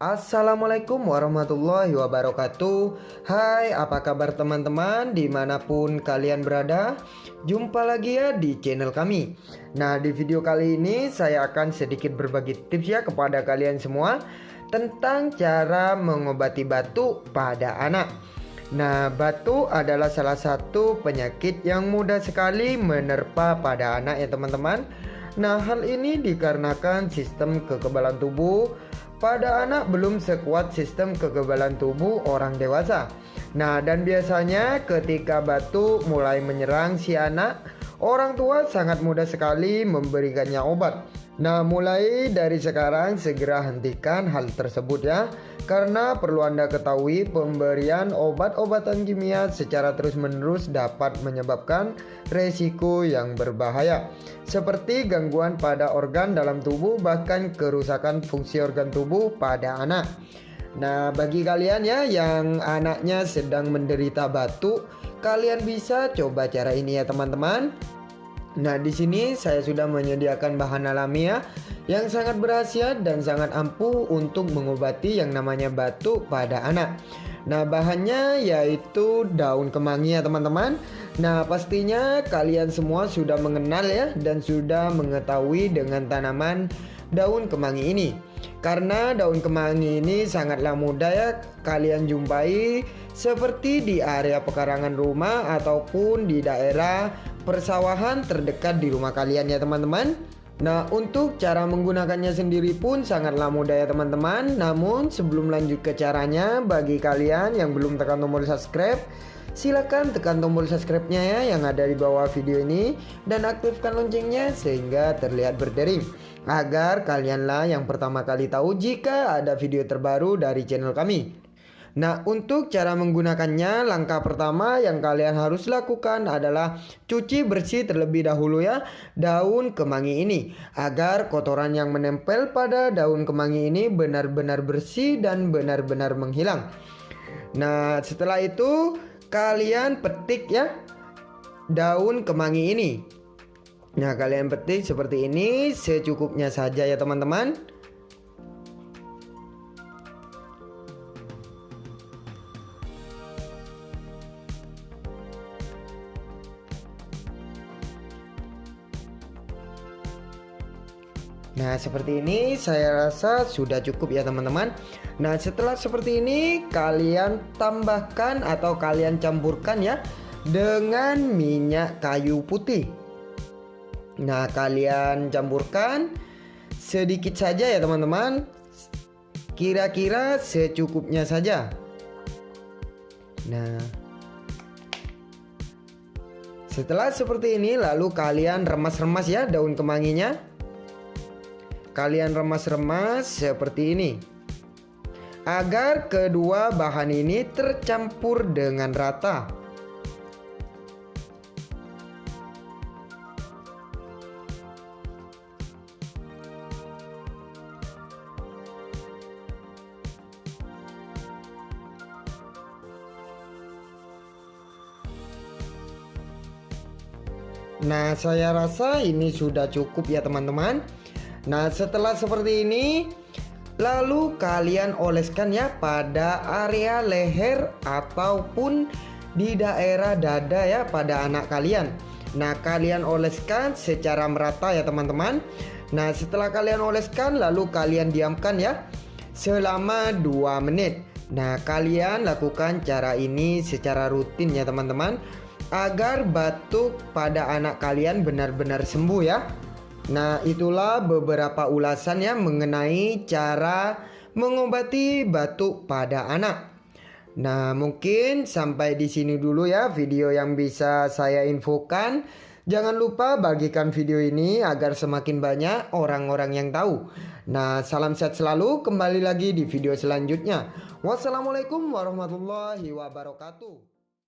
Assalamualaikum warahmatullahi wabarakatuh. Hai, apa kabar teman-teman dimanapun kalian berada? Jumpa lagi ya di channel kami. Nah, di video kali ini saya akan sedikit berbagi tips ya kepada kalian semua tentang cara mengobati batuk pada anak. Nah, batuk adalah salah satu penyakit yang mudah sekali menerpa pada anak ya teman-teman. Nah, hal ini dikarenakan sistem kekebalan tubuh pada anak belum sekuat sistem kekebalan tubuh orang dewasa. Nah, dan biasanya ketika batuk mulai menyerang si anak, orang tua sangat mudah sekali memberikannya obat. Nah, mulai dari sekarang segera hentikan hal tersebut ya. Karena perlu Anda ketahui, pemberian obat-obatan kimia secara terus-menerus dapat menyebabkan resiko yang berbahaya, seperti gangguan pada organ dalam tubuh, bahkan kerusakan fungsi organ tubuh pada anak. Nah, bagi kalian ya yang anaknya sedang menderita batuk, kalian bisa coba cara ini ya teman-teman. Nah, di sini saya sudah menyediakan bahan alami ya yang sangat berkhasiat dan sangat ampuh untuk mengobati yang namanya batuk pada anak. Nah, bahannya yaitu daun kemangi ya teman-teman. Nah, pastinya kalian semua sudah mengenal ya dan sudah mengetahui dengan tanaman daun kemangi ini. Karena daun kemangi ini sangatlah mudah ya kalian jumpai seperti di area pekarangan rumah ataupun di daerah persawahan terdekat di rumah kalian ya teman-teman. Nah, untuk cara menggunakannya sendiri pun sangatlah mudah ya teman-teman. Namun sebelum lanjut ke caranya, bagi kalian yang belum tekan tombol subscribe, silakan tekan tombol subscribe-nya ya yang ada di bawah video ini dan aktifkan loncengnya sehingga terlihat berdering, agar kalianlah yang pertama kali tahu jika ada video terbaru dari channel kami. Nah, untuk cara menggunakannya, langkah pertama yang kalian harus lakukan adalah cuci bersih terlebih dahulu ya daun kemangi ini, agar kotoran yang menempel pada daun kemangi ini benar-benar bersih dan benar-benar menghilang. Nah, setelah itu kalian petik ya daun kemangi ini. Nah, kalian petik seperti ini secukupnya saja ya teman-teman. Nah, seperti ini saya rasa sudah cukup ya teman-teman. Nah, setelah seperti ini kalian tambahkan atau kalian campurkan ya dengan minyak kayu putih. Nah, kalian campurkan sedikit saja ya teman-teman, kira-kira secukupnya saja. Nah, setelah seperti ini lalu kalian remas-remas ya daun kemanginya. Kalian remas-remas seperti ini agar kedua bahan ini tercampur dengan rata. Nah, saya rasa ini sudah cukup ya teman-teman. Nah, setelah seperti ini lalu kalian oleskan ya pada area leher ataupun di daerah dada ya pada anak kalian. Nah, kalian oleskan secara merata ya teman-teman. Nah, setelah kalian oleskan lalu kalian diamkan ya selama 2 menit. Nah, kalian lakukan cara ini secara rutin ya teman-teman, agar batuk pada anak kalian benar-benar sembuh ya. Nah, itulah beberapa ulasan ya mengenai cara mengobati batuk pada anak. Nah, mungkin sampai di sini dulu ya video yang bisa saya infokan. Jangan lupa bagikan video ini agar semakin banyak orang-orang yang tahu. Nah, salam sehat selalu, kembali lagi di video selanjutnya. Wassalamualaikum warahmatullahi wabarakatuh.